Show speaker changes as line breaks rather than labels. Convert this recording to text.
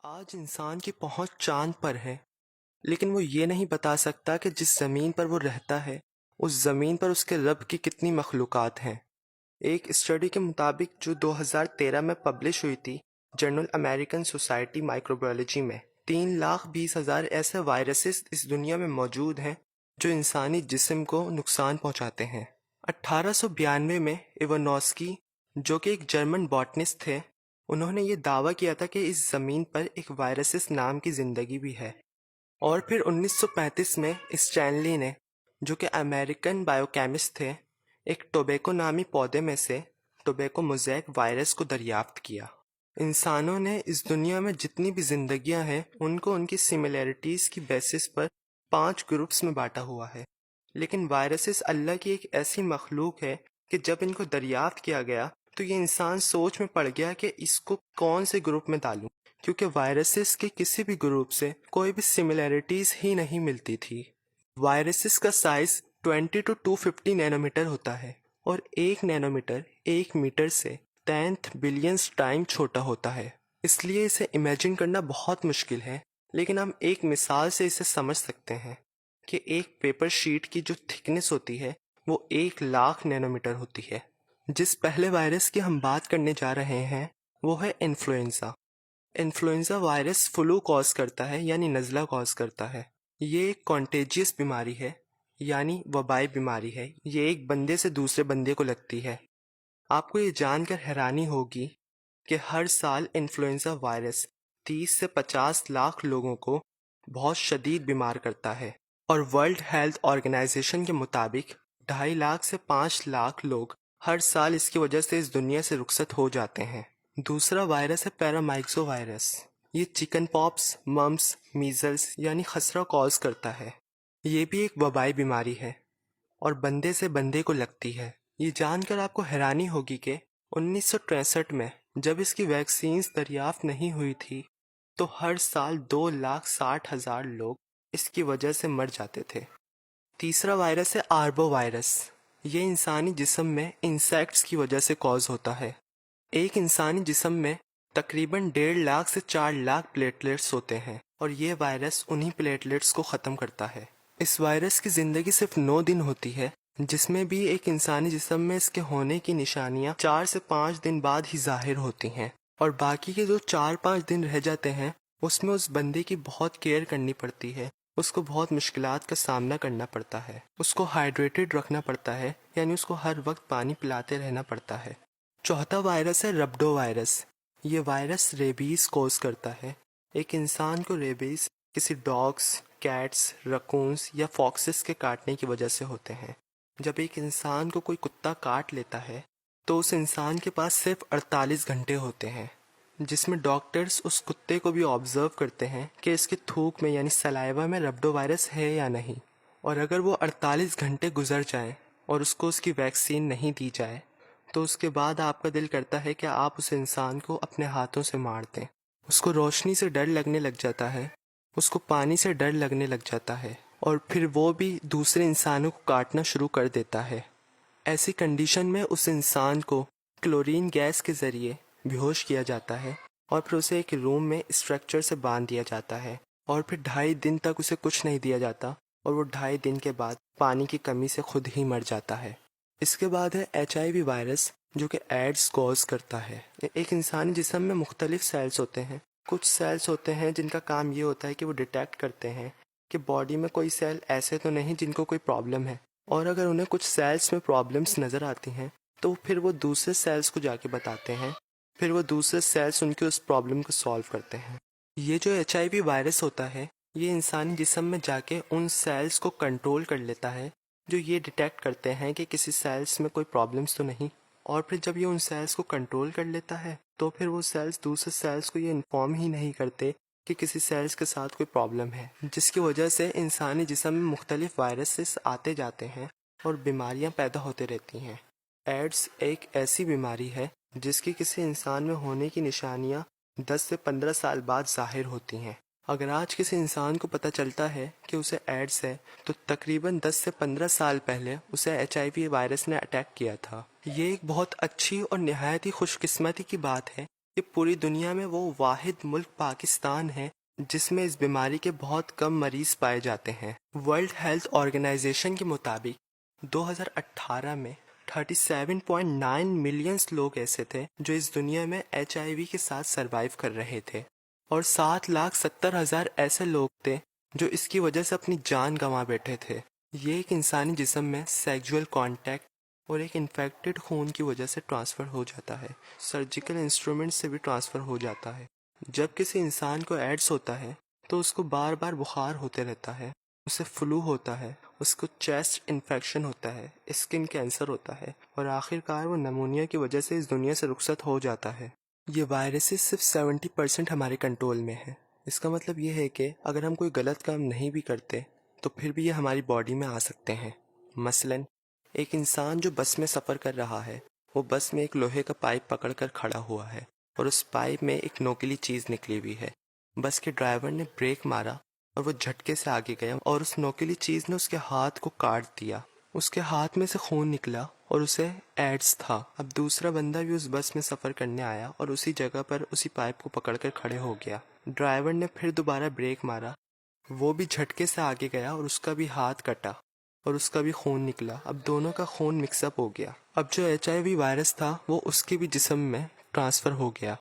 آج انسان کی پہنچ چاند پر ہے، لیکن وہ یہ نہیں بتا سکتا کہ جس زمین پر وہ رہتا ہے اس زمین پر اس کے رب کی کتنی مخلوقات ہیں۔ ایک اسٹڈی کے مطابق جو 2013 میں پبلش ہوئی تھی جرنل امریکن سوسائٹی مائکروبیولوجی میں، 3,20,000 ایسے وائرسز اس دنیا میں موجود ہیں جو انسانی جسم کو نقصان پہنچاتے ہیں۔ 1892 میں ایوانوسکی، جو کہ ایک جرمن باٹنسٹ تھے، انہوں نے یہ دعویٰ کیا تھا کہ اس زمین پر ایک وائرسس نام کی زندگی بھی ہے۔ اور پھر 1935 میں اسٹینلی نے، جو کہ امریکن بائیوکیمسٹ تھے، ایک ٹوبیکو نامی پودے میں سے ٹوبیکو موزیک وائرس کو دریافت کیا۔ انسانوں نے اس دنیا میں جتنی بھی زندگیاں ہیں ان کو ان کی سملیرٹیز کی بیسس پر 5 گروپس میں بانٹا ہوا ہے، لیکن وائرسز اللہ کی ایک ایسی مخلوق ہے کہ جب ان کو دریافت کیا گیا تو یہ انسان سوچ میں پڑ گیا کہ اس کو کون سے گروپ میں ڈالوں، کیونکہ وائرسز کے کسی بھی گروپ سے کوئی بھی سملیرٹیز ہی نہیں ملتی تھی۔ وائرسز کا سائز 20 to 250 نینومیٹر ہوتا ہے، اور 1 نینومیٹر 1 میٹر سے 10 بلینز ٹائم چھوٹا ہوتا ہے، اس لیے اسے امیجن کرنا بہت مشکل ہے، لیکن ہم ایک مثال سے اسے سمجھ سکتے ہیں کہ ایک پیپر شیٹ کی جو تھکنس ہوتی ہے وہ 1,00,000 نینومیٹر ہوتی ہے۔ جس پہلے وائرس کی ہم بات کرنے جا رہے ہیں وہ ہے influenza. Influenza virus flu cause کرتا ہے، یعنی نزلہ کاز کرتا ہے۔ یہ ایک کانٹیجیس بیماری ہے، یعنی وبائی بیماری ہے۔ یہ ایک بندے سے دوسرے بندے کو لگتی ہے۔ آپ کو یہ جان کر حیرانی ہوگی کہ ہر سال انفلوئنزا وائرس 30 سے 50 لاکھ لوگوں کو بہت شدید بیمار کرتا ہے، اور ورلڈ ہیلتھ آرگنائزیشن کے مطابق 2.5 لاکھ سے 5 لاکھ لوگ ہر سال اس کی وجہ سے اس دنیا سے رخصت ہو جاتے ہیں۔ دوسرا وائرس ہے پیرامائکسو وائرس۔ یہ چکن پاپس، ممپس، میزلز یعنی خسرہ کاز کرتا ہے۔ یہ بھی ایک وبائی بیماری ہے اور بندے سے بندے کو لگتی ہے۔ یہ جان کر آپ کو حیرانی ہوگی کہ 1963 میں جب اس کی ویکسینز دریافت نہیں ہوئی تھی تو ہر سال 2,60,000 لوگ اس کی وجہ سے مر جاتے تھے۔ تیسرا وائرس ہے آربو وائرس۔ یہ انسانی جسم میں انسیکٹس کی وجہ سے کاز ہوتا ہے۔ ایک انسانی جسم میں تقریباً 1.5 لاکھ سے 4 لاکھ پلیٹلیٹس ہوتے ہیں، اور یہ وائرس انہی پلیٹلیٹس کو ختم کرتا ہے۔ اس وائرس کی زندگی صرف 9 دن ہوتی ہے، جس میں بھی ایک انسانی جسم میں اس کے ہونے کی نشانیاں 4 سے 5 دن بعد ہی ظاہر ہوتی ہیں، اور باقی کے جو 4-5 دن رہ جاتے ہیں اس میں اس بندے کی بہت کیئر کرنی پڑتی ہے، اس کو بہت مشکلات کا سامنا کرنا پڑتا ہے، اس کو ہائیڈریٹڈ رکھنا پڑتا ہے، یعنی اس کو ہر وقت پانی پلاتے رہنا پڑتا ہے۔ چوتھا وائرس ہے ربڈو وائرس۔ یہ وائرس ریبیز کوز کرتا ہے۔ ایک انسان کو ریبیز کسی ڈاگس، کیٹس، رکونز یا فاکسز کے کاٹنے کی وجہ سے ہوتے ہیں۔ جب ایک انسان کو کوئی کتا کاٹ لیتا ہے تو اس انسان کے پاس صرف 48 گھنٹے ہوتے ہیں، جس میں ڈاکٹرز اس کتے کو بھی آبزرو کرتے ہیں کہ اس کے تھوک میں یعنی سلائیوا میں ربڈو وائرس ہے یا نہیں، اور اگر وہ 48 گھنٹے گزر جائیں اور اس کو اس کی ویکسین نہیں دی جائے تو اس کے بعد آپ کا دل کرتا ہے کہ آپ اس انسان کو اپنے ہاتھوں سے مار دیں۔ اس کو روشنی سے ڈر لگنے لگ جاتا ہے، اس کو پانی سے ڈر لگنے لگ جاتا ہے، اور پھر وہ بھی دوسرے انسانوں کو کاٹنا شروع کر دیتا ہے۔ ایسی کنڈیشن میں اس انسان کو کلورین گیس کے ذریعے بے ہوش کیا جاتا ہے، اور پھر اسے ایک روم میں اسٹرکچر سے باندھ دیا جاتا ہے، اور پھر 2.5 دن تک اسے کچھ نہیں دیا جاتا، اور وہ 2.5 دن کے بعد پانی کی کمی سے خود ہی مر جاتا ہے۔ اس کے بعد ہے HIV وائرس، جو کہ ایڈز کوز کرتا ہے۔ ایک انسانی جسم میں مختلف سیلز ہوتے ہیں۔ کچھ سیلز ہوتے ہیں جن کا کام یہ ہوتا ہے کہ وہ ڈیٹیکٹ کرتے ہیں کہ باڈی میں کوئی سیل ایسے تو نہیں جن کو کوئی پرابلم ہے، اور اگر انہیں کچھ سیلز میں پرابلمس نظر آتی ہیں تو پھر وہ دوسرے سیلز کو جا کے بتاتے ہیں، پھر وہ دوسرے سیلز ان کی اس پرابلم کو سالو کرتے ہیں۔ یہ جو HIV وائرس ہوتا ہے یہ انسانی جسم میں جا کے ان سیلز کو کنٹرول کر لیتا ہے جو یہ ڈیٹیکٹ کرتے ہیں کہ کسی سیلز میں کوئی پرابلمس تو نہیں، اور پھر جب یہ ان سیلز کو کنٹرول کر لیتا ہے تو پھر وہ سیلز دوسرے سیلز کو یہ انفارم ہی نہیں کرتے کہ کسی سیلز کے ساتھ کوئی پرابلم ہے، جس کی وجہ سے انسانی جسم میں مختلف وائرسز آتے جاتے ہیں اور بیماریاں پیدا ہوتے رہتی ہیں۔ ایڈز ایک ایسی بیماری ہے جس کی کسی انسان میں ہونے کی نشانیاں 10 سے 15 سال بعد ظاہر ہوتی ہیں۔ اگر آج کسی انسان کو پتہ چلتا ہے کہ اسے ایڈز ہے تو تقریباً 10 سے 15 سال پہلے اسے HIV وائرس نے اٹیک کیا تھا۔ یہ ایک بہت اچھی اور نہایت ہی خوش قسمتی کی بات ہے یہ پوری دنیا میں وہ واحد ملک پاکستان ہے جس میں اس بیماری کے بہت کم مریض پائے جاتے ہیں۔ ورلڈ ہیلتھ آرگنائزیشن کے مطابق 2018 میں 37.9 ملینز لوگ ایسے تھے جو اس دنیا میں HIV کے ساتھ سروائیو کر رہے تھے، اور 7,70,000 ایسے لوگ تھے جو اس کی وجہ سے اپنی جان گنوا بیٹھے تھے۔ یہ ایک انسانی جسم میں سیکجول کانٹیکٹ اور ایک انفیکٹڈ خون کی وجہ سے ٹرانسفر ہو جاتا ہے، سرجیکل انسٹرومنٹ سے بھی ٹرانسفر ہو جاتا ہے۔ جب کسی انسان کو ایڈس ہوتا ہے تو اس کو بار بار بخار ہوتے رہتا ہے، اسے فلو ہوتا ہے، اس کو چیسٹ انفیکشن ہوتا ہے، اسکن کینسر ہوتا ہے، اور آخر کار وہ نمونیا کی وجہ سے اس دنیا سے رخصت ہو جاتا ہے۔ یہ وائرسز صرف 70% ہمارے کنٹرول میں ہے۔ اس کا مطلب یہ ہے کہ اگر ہم کوئی غلط کام نہیں بھی کرتے تو پھر بھی یہ ہماری باڈی میں آ سکتے ہیں۔ مثلاً ایک انسان جو بس میں سفر کر رہا ہے، وہ بس میں ایک لوہے کا پائپ پکڑ کر کھڑا ہوا ہے اور اس پائپ میں ایک نوکیلی چیز نکلی ہوئی ہے۔ بس کے ڈرائیور نے بریک مارا اور وہ جھٹکے سے آگے گیا اور اس نوکیلی چیز نے اس کے ہاتھ کو کاٹ دیا۔ اس کے ہاتھ میں سے خون نکلا اور اسے ایڈس تھا۔ اب دوسرا بندہ بھی اس بس میں سفر کرنے آیا اور اسی جگہ پر اسی پائپ کو پکڑ کر کھڑے ہو گیا۔ ڈرائیور نے پھر دوبارہ بریک مارا، وہ بھی جھٹکے سے آگے گیا اور اس کا بھی ہاتھ کٹا اور اس کا بھی خون نکلا۔ اب دونوں کا خون مکس اپ ہو گیا۔ اب جو HIV وائرس تھا وہ اس کے بھی جسم میں ٹرانسفر ہو گیا۔